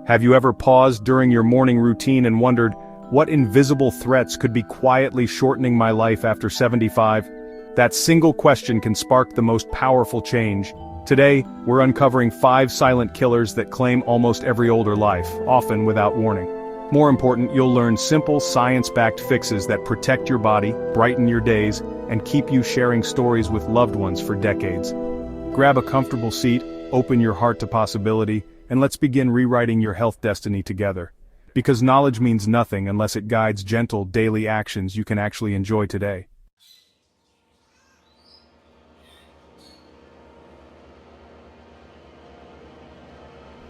Have you ever paused during your morning routine and wondered, what invisible threats could be quietly shortening my life after 75? That single question can spark the most powerful change. Today, we're uncovering 5 silent killers that claim almost every older life, often without warning. More important, you'll learn simple, science-backed fixes that protect your body, brighten your days, and keep you sharing stories with loved ones for decades. Grab a comfortable seat, open your heart to possibility, and let's begin rewriting your health destiny together. Because knowledge means nothing unless it guides gentle, daily actions you can actually enjoy today.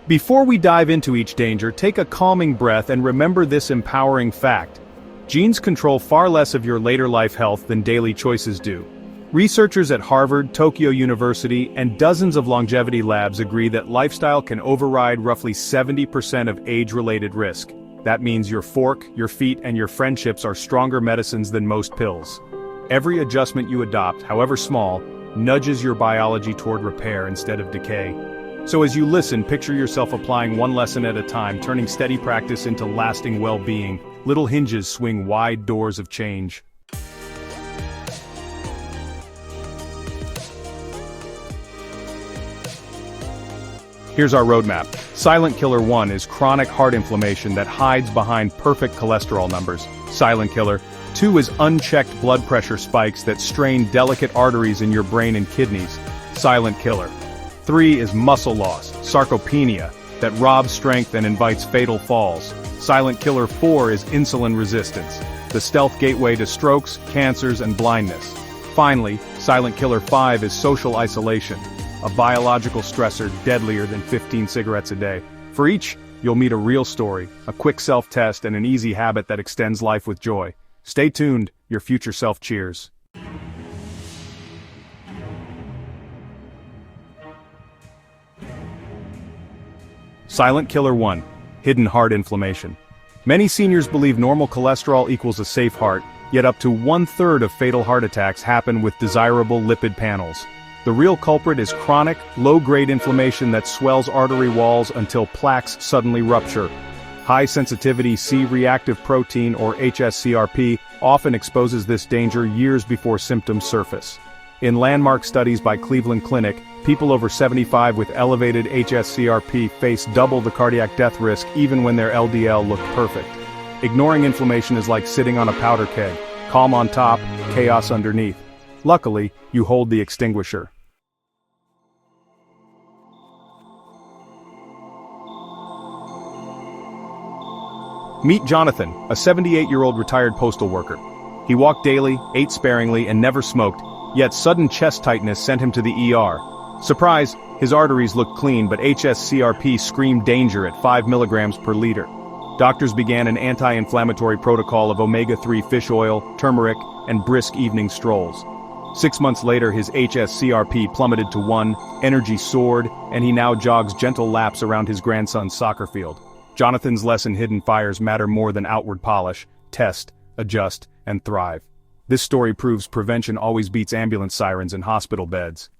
Before we dive into each danger, take a calming breath and remember this empowering fact. Genes control far less of your later life health than daily choices do. Researchers at Harvard, Tokyo University, and dozens of longevity labs agree that lifestyle can override roughly 70% of age-related risk. That means your fork, your feet, and your friendships are stronger medicines than most pills. Every adjustment you adopt, however small, nudges your biology toward repair instead of decay. So as you listen, picture yourself applying one lesson at a time, turning steady practice into lasting well-being. Little hinges swing wide doors of change. Here's our roadmap. Silent Killer 1 is chronic heart inflammation that hides behind perfect cholesterol numbers. Silent Killer 2 is unchecked blood pressure spikes that strain delicate arteries in your brain and kidneys. Silent Killer 3 is muscle loss, sarcopenia, that robs strength and invites fatal falls. Silent Killer 4 is insulin resistance, the stealth gateway to strokes, cancers, and blindness. Finally, Silent Killer 5 is social isolation, a biological stressor deadlier than 15 cigarettes a day. For each, you'll meet a real story, a quick self-test, and an easy habit that extends life with joy. Stay tuned, your future self cheers. Silent Killer 1. Hidden heart inflammation. Many seniors believe normal cholesterol equals a safe heart, yet up to 1/3 of fatal heart attacks happen with desirable lipid panels. The real culprit is chronic, low-grade inflammation that swells artery walls until plaques suddenly rupture. High-sensitivity C-reactive protein, or hs-CRP, often exposes this danger years before symptoms surface. In landmark studies by Cleveland Clinic, people over 75 with elevated hs-CRP face double the cardiac death risk even when their LDL looked perfect. Ignoring inflammation is like sitting on a powder keg. Calm on top, chaos underneath. Luckily, you hold the extinguisher. Meet Jonathan, a 78-year-old retired postal worker. He walked daily, ate sparingly, and never smoked, yet sudden chest tightness sent him to the ER. Surprise, his arteries looked clean, but hs-CRP screamed danger at 5 milligrams per liter. Doctors began an anti-inflammatory protocol of omega-3 fish oil, turmeric, and brisk evening strolls. 6 months later, his hs-CRP plummeted to 1, energy soared, and he now jogs gentle laps around his grandson's soccer field. Jonathan's lesson: hidden fires matter more than outward polish. Test, adjust, and thrive. This story proves prevention always beats ambulance sirens and hospital beds.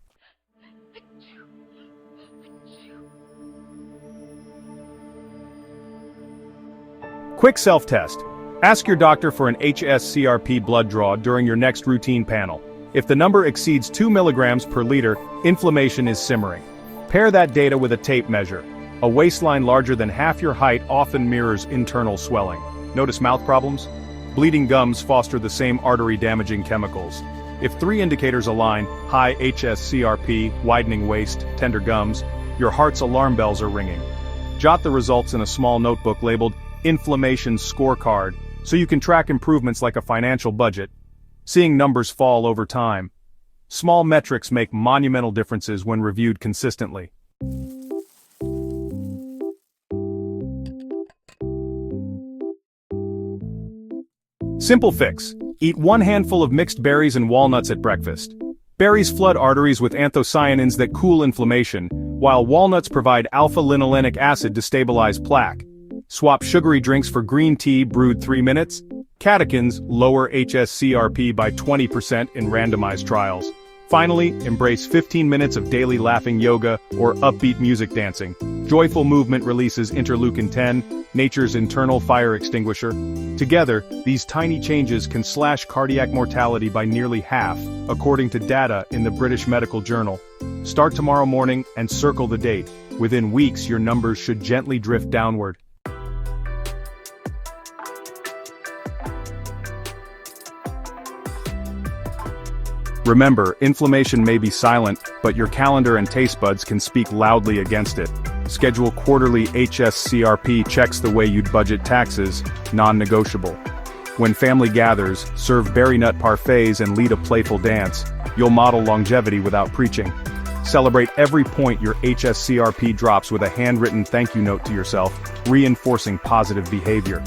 Quick self-test. Ask your doctor for an hs-CRP blood draw during your next routine panel. If the number exceeds 2 milligrams per liter, inflammation is simmering. Pair that data with a tape measure. A waistline larger than half your height often mirrors internal swelling. Notice mouth problems? Bleeding gums foster the same artery-damaging chemicals. If 3 indicators align, high hs-CRP, widening waist, tender gums, your heart's alarm bells are ringing. Jot the results in a small notebook labeled Inflammation Scorecard, so you can track improvements like a financial budget. Seeing numbers fall over time. Small metrics make monumental differences when reviewed consistently. Simple fix. Eat 1 handful of mixed berries and walnuts at breakfast. Berries flood arteries with anthocyanins that cool inflammation, while walnuts provide alpha-linolenic acid to stabilize plaque. Swap sugary drinks for green tea brewed 3 minutes. Catechins lower hs-CRP by 20% in randomized trials. Finally, embrace 15 minutes of daily laughing yoga or upbeat music dancing. Joyful movement releases interleukin-10, nature's internal fire extinguisher. Together, these tiny changes can slash cardiac mortality by nearly half, according to data in the British Medical Journal. Start tomorrow morning and circle the date. Within weeks, your numbers should gently drift downward. Remember, inflammation may be silent, but your calendar and taste buds can speak loudly against it. Schedule quarterly hs-CRP checks the way you'd budget taxes, non-negotiable. When family gathers, serve berry nut parfaits and lead a playful dance. You'll model longevity without preaching. Celebrate every point your hs-CRP drops with a handwritten thank you note to yourself, reinforcing positive behavior.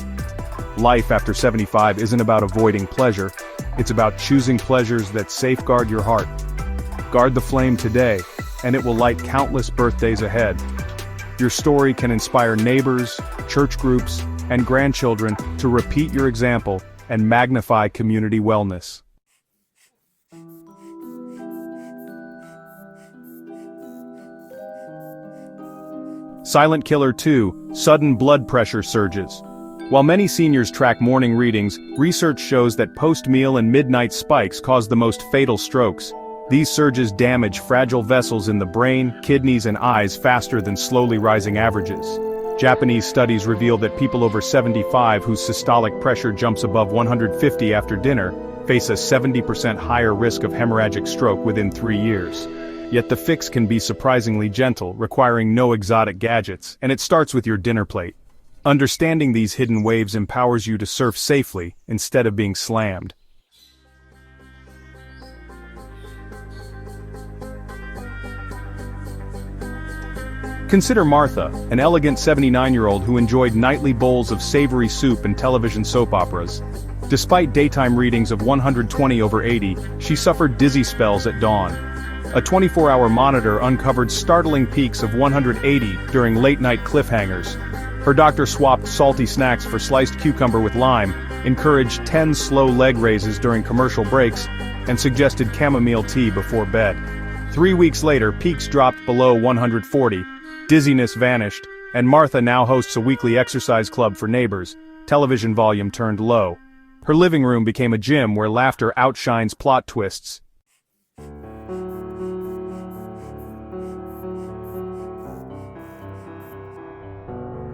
Life after 75 isn't about avoiding pleasure, it's about choosing pleasures that safeguard your heart. Guard the flame today, and it will light countless birthdays ahead. Your story can inspire neighbors, church groups, and grandchildren to repeat your example and magnify community wellness. Silent Killer 2, Sudden Blood Pressure Surges. While many seniors track morning readings, research shows that post-meal and midnight spikes cause the most fatal strokes. These surges damage fragile vessels in the brain, kidneys, and eyes faster than slowly rising averages. Japanese studies reveal that people over 75 whose systolic pressure jumps above 150 after dinner face a 70% higher risk of hemorrhagic stroke within 3 years. Yet the fix can be surprisingly gentle, requiring no exotic gadgets, and it starts with your dinner plate. Understanding these hidden waves empowers you to surf safely, instead of being slammed. Consider Martha, an elegant 79-year-old who enjoyed nightly bowls of savory soup and television soap operas. Despite daytime readings of 120/80, she suffered dizzy spells at dawn. A 24-hour monitor uncovered startling peaks of 180 during late-night cliffhangers. Her doctor swapped salty snacks for sliced cucumber with lime, encouraged 10 slow leg raises during commercial breaks, and suggested chamomile tea before bed. 3 weeks later, peaks dropped below 140, dizziness vanished, and Martha now hosts a weekly exercise club for neighbors. Television volume turned low. Her living room became a gym where laughter outshines plot twists.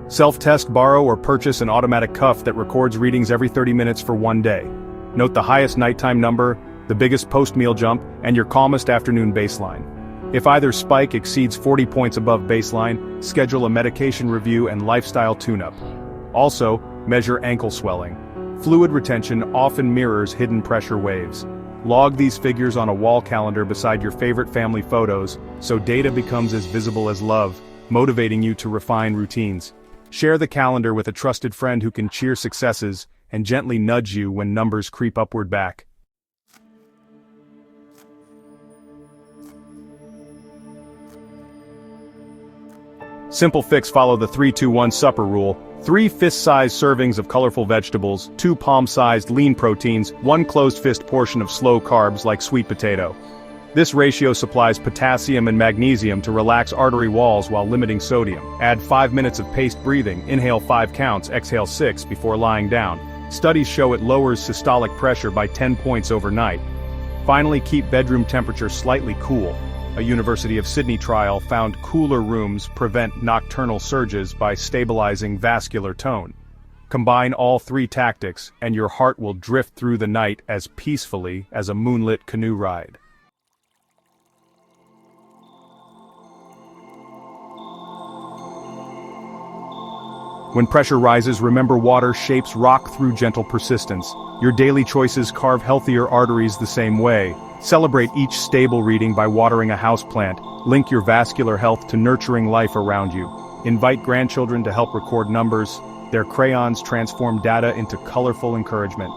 Self-test, borrow, or purchase an automatic cuff that records readings every 30 minutes for 1 day. Note the highest nighttime number, the biggest post-meal jump, and your calmest afternoon baseline. If either spike exceeds 40 points above baseline, schedule a medication review and lifestyle tune-up. Also, measure ankle swelling. Fluid retention often mirrors hidden pressure waves. Log these figures on a wall calendar beside your favorite family photos, so data becomes as visible as love, motivating you to refine routines. Share the calendar with a trusted friend who can cheer successes and gently nudge you when numbers creep upward back. Simple fix: follow the 3-2-1 supper rule. 3 fist-sized servings of colorful vegetables, 2 palm-sized lean proteins, 1 closed-fist portion of slow carbs like sweet potato. This ratio supplies potassium and magnesium to relax artery walls while limiting sodium. Add 5 minutes of paced breathing, inhale 5 counts, exhale 6 before lying down. Studies show it lowers systolic pressure by 10 points overnight. Finally, keep bedroom temperature slightly cool. A University of Sydney trial found cooler rooms prevent nocturnal surges by stabilizing vascular tone. Combine all 3 tactics, and your heart will drift through the night as peacefully as a moonlit canoe ride. When pressure rises, remember water shapes rock through gentle persistence. Your daily choices carve healthier arteries the same way. Celebrate each stable reading by watering a houseplant. Link your vascular health to nurturing life around you. Invite grandchildren to help record numbers. Their crayons transform data into colorful encouragement.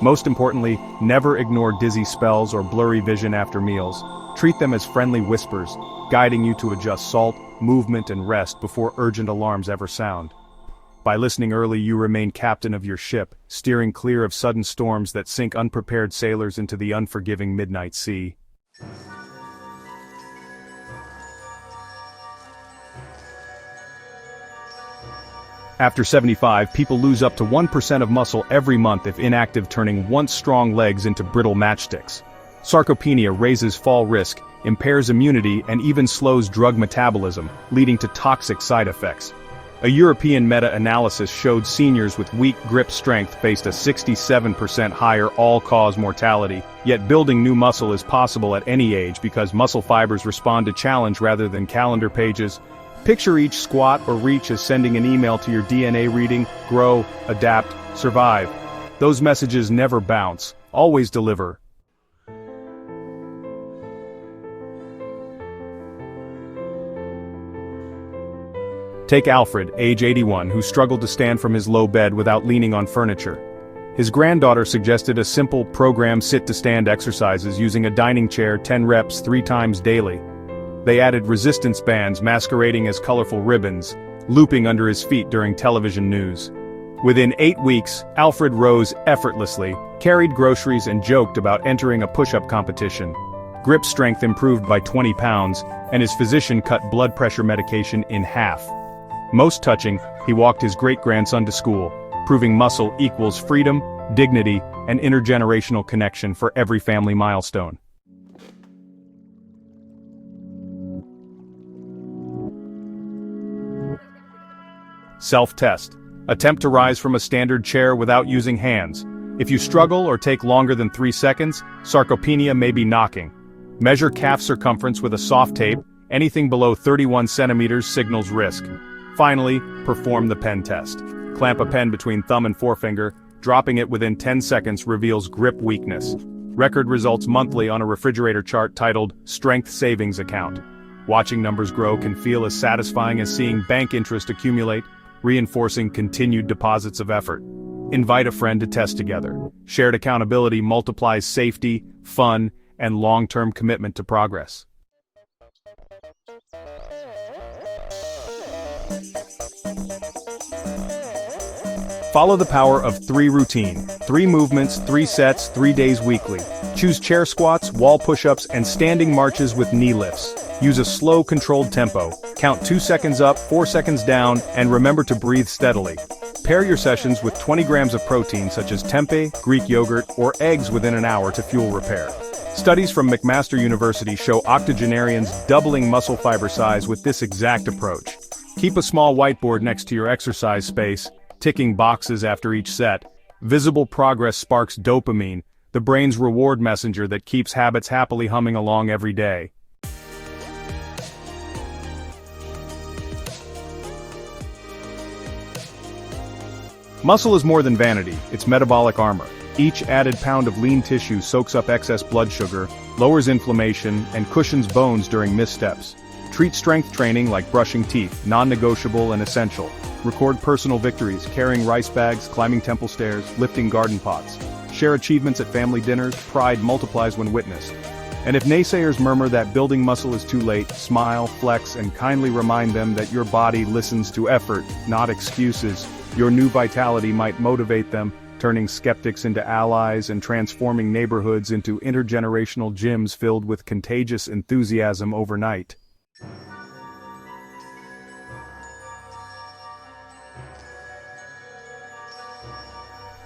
Most importantly, never ignore dizzy spells or blurry vision after meals. Treat them as friendly whispers, guiding you to adjust salt, movement, and rest before urgent alarms ever sound. By listening early, you remain captain of your ship, steering clear of sudden storms that sink unprepared sailors into the unforgiving midnight sea. After 75, people lose up to 1% of muscle every month if inactive, turning once strong legs into brittle matchsticks. Sarcopenia raises fall risk, impairs immunity, and even slows drug metabolism, leading to toxic side effects. A European meta-analysis showed seniors with weak grip strength faced a 67% higher all-cause mortality, yet building new muscle is possible at any age because muscle fibers respond to challenge rather than calendar pages. Picture each squat or reach as sending an email to your DNA reading, grow, adapt, survive. Those messages never bounce, always deliver. Take Alfred, age 81, who struggled to stand from his low bed without leaning on furniture. His granddaughter suggested a simple program sit-to-stand exercises using a dining chair 10 reps 3 times daily. They added resistance bands masquerading as colorful ribbons, looping under his feet during television news. Within 8 weeks, Alfred rose effortlessly, carried groceries and joked about entering a push-up competition. Grip strength improved by 20 pounds, and his physician cut blood pressure medication in half. Most touching, he walked his great-grandson to school, proving muscle equals freedom, dignity, and intergenerational connection for every family milestone. Self-test. Attempt to rise from a standard chair without using hands. If you struggle or take longer than 3 seconds, sarcopenia may be knocking. Measure calf circumference with a soft tape. Anything below 31 centimeters signals risk. Finally, perform the pen test. Clamp a pen between thumb and forefinger. Dropping it within 10 seconds reveals grip weakness. Record results monthly on a refrigerator chart titled Strength Savings Account. Watching numbers grow can feel as satisfying as seeing bank interest accumulate, reinforcing continued deposits of effort. Invite a friend to test together. Shared accountability multiplies safety, fun, and long-term commitment to progress. Follow the power of 3 routine. 3 movements, 3 sets, 3 days weekly. Choose chair squats, wall push-ups, and standing marches with knee lifts. Use a slow, controlled tempo. Count 2 seconds up, 4 seconds down, and remember to breathe steadily. Pair your sessions with 20 grams of protein such as tempeh, Greek yogurt, or eggs within an hour to fuel repair. Studies from McMaster University show octogenarians doubling muscle fiber size with this exact approach. Keep a small whiteboard next to your exercise space, ticking boxes after each set. Visible progress sparks dopamine, the brain's reward messenger that keeps habits happily humming along every day. Muscle is more than vanity, it's metabolic armor. Each added pound of lean tissue soaks up excess blood sugar, lowers inflammation, and cushions bones during missteps. Treat strength training like brushing teeth, non-negotiable and essential. Record personal victories, carrying rice bags, climbing temple stairs, lifting garden pots. Share achievements at family dinners, pride multiplies when witnessed. And if naysayers murmur that building muscle is too late, smile, flex, and kindly remind them that your body listens to effort, not excuses. Your new vitality might motivate them, turning skeptics into allies and transforming neighborhoods into intergenerational gyms filled with contagious enthusiasm overnight.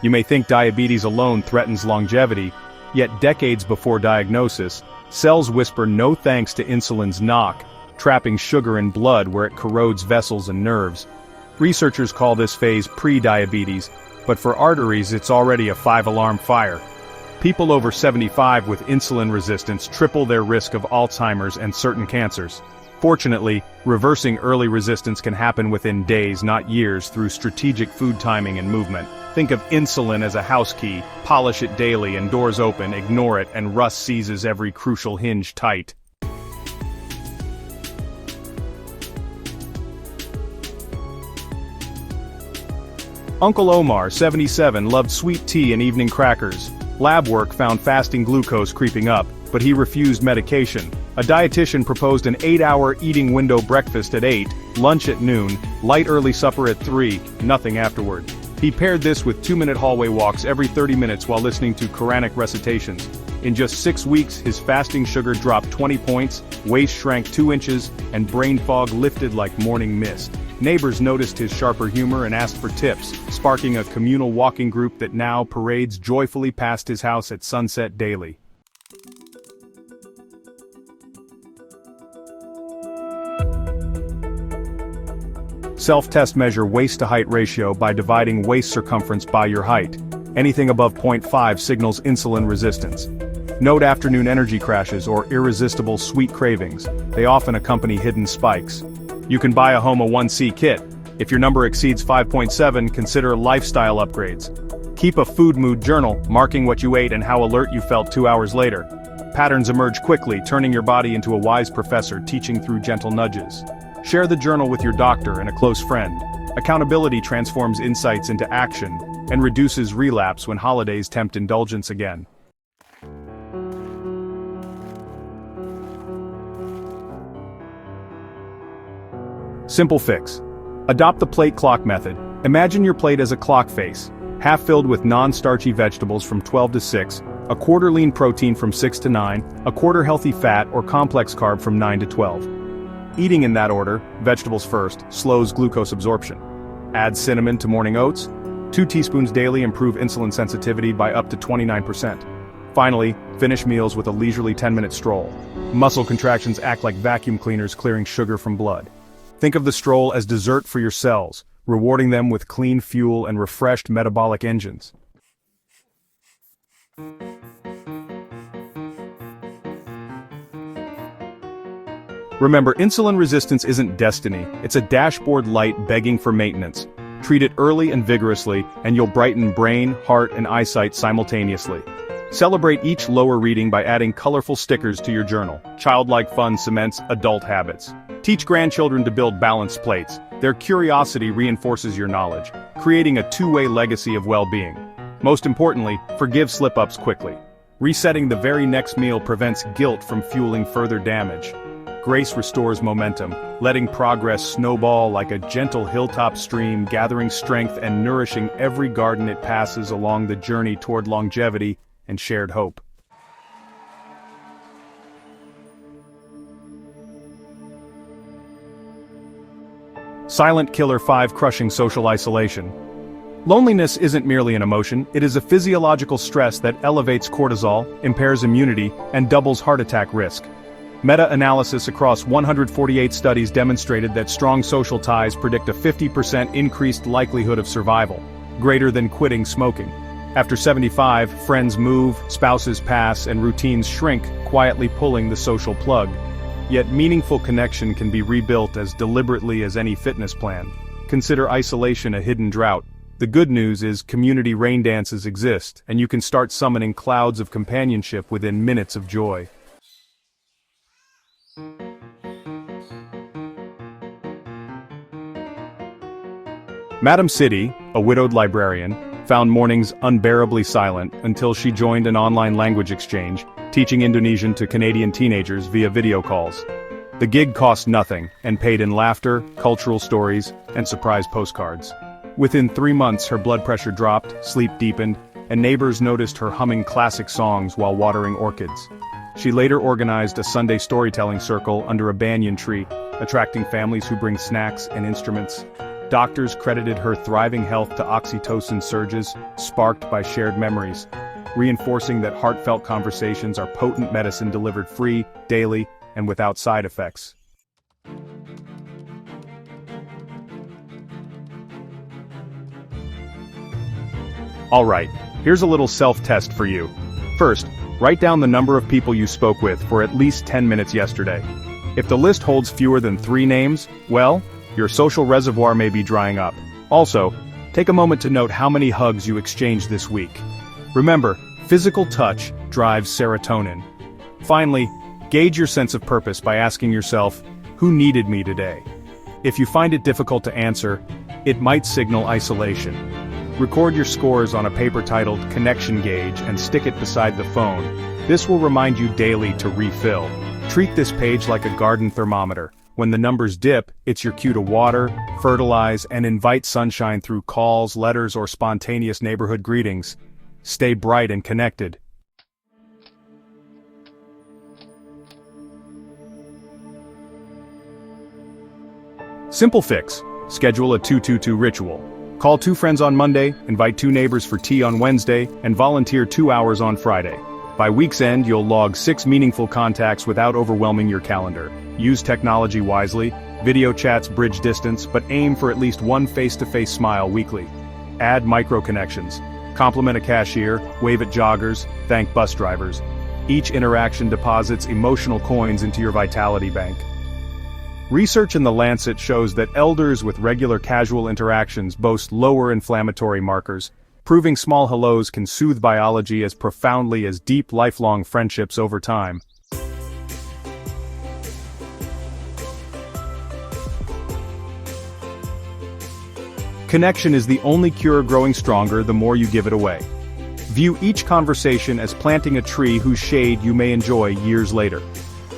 You may think diabetes alone threatens longevity, yet decades before diagnosis, cells whisper no thanks to insulin's knock, trapping sugar in blood where it corrodes vessels and nerves. Researchers call this phase pre-diabetes, but for arteries it's already a 5-alarm fire. People over 75 with insulin resistance triple their risk of Alzheimer's and certain cancers. Fortunately, reversing early resistance can happen within days, not years, through strategic food timing and movement. Think of insulin as a house key, polish it daily and doors open, ignore it and rust seizes every crucial hinge tight. Uncle Omar, 77, loved sweet tea and evening crackers. Lab work found fasting glucose creeping up, but he refused medication. A dietitian proposed an 8-hour eating window: breakfast at 8, lunch at noon, light early supper at 3, nothing afterward. He paired this with 2-minute hallway walks every 30 minutes while listening to Quranic recitations. In just 6 weeks, his fasting sugar dropped 20 points, waist shrank 2 inches, and brain fog lifted like morning mist. Neighbors noticed his sharper humor and asked for tips, sparking a communal walking group that now parades joyfully past his house at sunset daily. Self-test measure waist-to-height ratio by dividing waist circumference by your height. Anything above 0.5 signals insulin resistance. Note afternoon energy crashes or irresistible sweet cravings. They often accompany hidden spikes. You can buy a HOMA-1C kit. If your number exceeds 5.7, consider lifestyle upgrades. Keep a food mood journal, marking what you ate and how alert you felt 2 hours later. Patterns emerge quickly, turning your body into a wise professor teaching through gentle nudges. Share the journal with your doctor and a close friend. Accountability transforms insights into action and reduces relapse when holidays tempt indulgence again. Simple fix. Adopt the plate clock method. Imagine your plate as a clock face, half filled with non-starchy vegetables from 12 to 6, a quarter lean protein from 6 to 9, a quarter healthy fat or complex carb from 9 to 12. Eating in that order, vegetables first, slows glucose absorption. Add cinnamon to morning oats. 2 teaspoons daily improve insulin sensitivity by up to 29%. Finally, finish meals with a leisurely 10-minute stroll. Muscle contractions act like vacuum cleaners clearing sugar from blood. Think of the stroll as dessert for your cells, rewarding them with clean fuel and refreshed metabolic engines. Remember, insulin resistance isn't destiny, it's a dashboard light begging for maintenance. Treat it early and vigorously, and you'll brighten brain, heart, and eyesight simultaneously. Celebrate each lower reading by adding colorful stickers to your journal. Childlike fun cements adult habits. Teach grandchildren to build balanced plates. Their curiosity reinforces your knowledge, creating a two-way legacy of well-being. Most importantly, forgive slip-ups quickly. Resetting the very next meal prevents guilt from fueling further damage. Grace restores momentum, letting progress snowball like a gentle hilltop stream, gathering strength and nourishing every garden it passes along the journey toward longevity and shared hope. Silent Killer 5: Crushing Social Isolation. Loneliness isn't merely an emotion, it is a physiological stress that elevates cortisol, impairs immunity, and doubles heart attack risk. Meta-analysis across 148 studies demonstrated that strong social ties predict a 50% increased likelihood of survival, greater than quitting smoking. After 75, friends move, spouses pass, and routines shrink, quietly pulling the social plug. Yet meaningful connection can be rebuilt as deliberately as any fitness plan. Consider isolation a hidden drought. The good news is community rain dances exist, and you can start summoning clouds of companionship within minutes of joy. Madam City, a widowed librarian, found mornings unbearably silent until she joined an online language exchange, teaching Indonesian to Canadian teenagers via video calls. The gig cost nothing and paid in laughter, cultural stories, and surprise postcards. Within 3 months, her blood pressure dropped, sleep deepened, and neighbors noticed her humming classic songs while watering orchids. She later organized a Sunday storytelling circle under a banyan tree, attracting families who bring snacks and instruments. Doctors credited her thriving health to oxytocin surges, sparked by shared memories, reinforcing that heartfelt conversations are potent medicine delivered free, daily, and without side effects. Alright, here's a little self-test for you. First, write down the number of people you spoke with for at least 10 minutes yesterday. If the list holds fewer than 3 names, well, your social reservoir may be drying up. Also, take a moment to note how many hugs you exchanged this week. Remember, physical touch drives serotonin. Finally, gauge your sense of purpose by asking yourself, who needed me today? If you find it difficult to answer, it might signal isolation. Record your scores on a paper titled Connection Gauge and stick it beside the phone. This will remind you daily to refill. Treat this page like a garden thermometer. When the numbers dip, it's your cue to water, fertilize, and invite sunshine through calls, letters, or spontaneous neighborhood greetings. Stay bright and connected. Simple fix. Schedule a 2-2-2 ritual. Call 2 friends on Monday, invite 2 neighbors for tea on Wednesday, and volunteer 2 hours on Friday. By week's end, you'll log 6 meaningful contacts without overwhelming your calendar. Use technology wisely. Video chats bridge distance, but aim for at least one face-to-face smile weekly. Add micro-connections. Compliment a cashier, wave at joggers, thank bus drivers. Each interaction deposits emotional coins into your vitality bank. Research in The Lancet shows that elders with regular casual interactions boast lower inflammatory markers, proving small hellos can soothe biology as profoundly as deep lifelong friendships over time. Connection is the only cure growing stronger the more you give it away. View each conversation as planting a tree whose shade you may enjoy years later.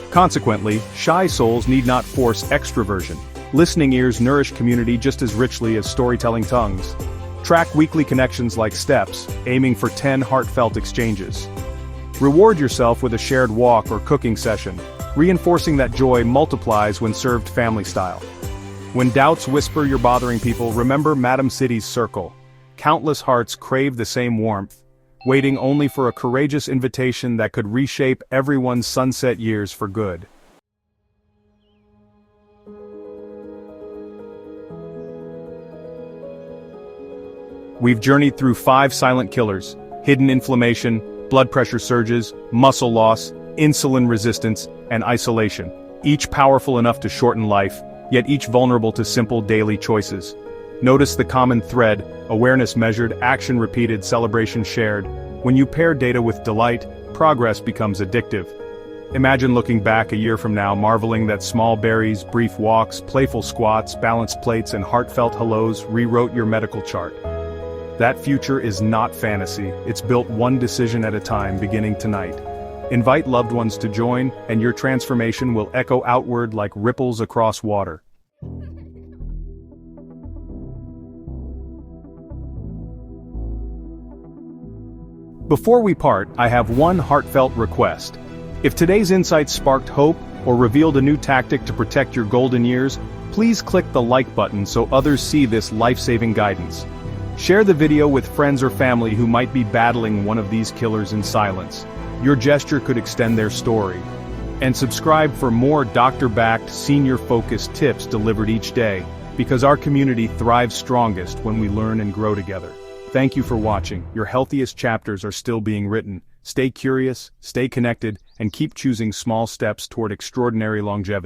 Consequently, shy souls need not force extroversion. Listening ears nourish community just as richly as storytelling tongues. Track weekly connections like steps, aiming for 10 heartfelt exchanges. Reward yourself with a shared walk or cooking session, reinforcing that joy multiplies when served family style. When doubts whisper you're bothering people, remember Madam City's circle. Countless hearts crave the same warmth, waiting only for a courageous invitation that could reshape everyone's sunset years for good. We've journeyed through 5 silent killers: hidden inflammation, blood pressure surges, muscle loss, insulin resistance, and isolation. Each powerful enough to shorten life, yet each vulnerable to simple daily choices. Notice the common thread: awareness measured, action repeated, celebration shared. When you pair data with delight, progress becomes addictive. Imagine looking back a year from now, marveling that small berries, brief walks, playful squats, balanced plates, and heartfelt hellos rewrote your medical chart. That future is not fantasy, it's built one decision at a time, beginning tonight. Invite loved ones to join, and your transformation will echo outward like ripples across water. Before we part, I have one heartfelt request. If today's insights sparked hope or revealed a new tactic to protect your golden years, please click the like button so others see this life-saving guidance. Share the video with friends or family who might be battling one of these killers in silence. Your gesture could extend their story. And subscribe for more doctor-backed, senior-focused tips delivered each day, because our community thrives strongest when we learn and grow together. Thank you for watching. Your healthiest chapters are still being written. Stay curious, stay connected, and keep choosing small steps toward extraordinary longevity.